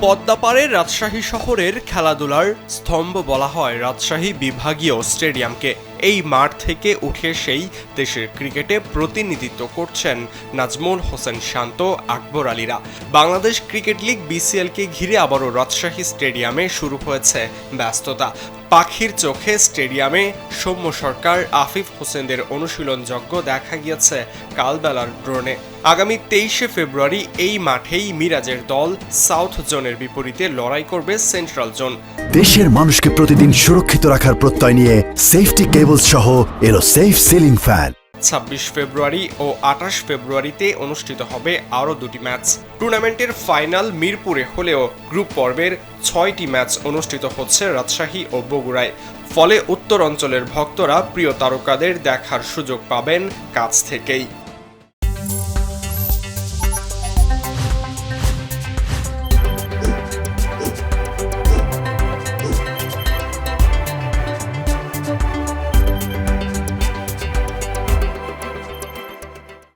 পদ্মাপাড়ের রাজশাহী শহরের খেলাধুলার স্তম্ভ বলা হয় রাজশাহী বিভাগীয় স্টেডিয়ামকে। এই মাঠ থেকে উঠে সেই দেশের ক্রিকেটে প্রতিনিধিত্ব করছেন নাজমুল হোসেন শান্ত, আকবর আলীরা। বাংলাদেশ ক্রিকেট লিগ বিসিএলকে ঘিরে আবারও রাজশাহী স্টেডিয়ামে শুরু হয়েছে ব্যস্ততা। পাখির চোখে স্টেডিয়ামে সৌম্য সরকার, আফিফ হোসেনদের অনুশীলনযজ্ঞ দেখা গিয়েছে কালবেলার ড্রোনে। আগামী 23শে ফেব্রুয়ারি এই মাঠেই মিরাজের দল সাউথ জোনের বিপরীতে লড়াই করবে সেন্ট্রাল জোন। দেশের মানুষকে প্রতিদিন সুরক্ষিত রাখার প্রত্যয় নিয়ে সেফটি কেবলস সহ এলো সেফ সিলিং ফ্যান। 26 ফেব্রুয়ারি ও 28 ফেব্রুয়ারিতে অনুষ্ঠিত হবে আরও দুটি ম্যাচ। টুর্নামেন্টের ফাইনাল মিরপুরে হলেও গ্রুপ পর্বের 6টি ম্যাচ অনুষ্ঠিত হচ্ছে রাজশাহী ও বগুড়ায়। ফলে উত্তর অঞ্চলের ভক্তরা প্রিয় তারকাদের দেখার সুযোগ পাবেন কাছ থেকেই।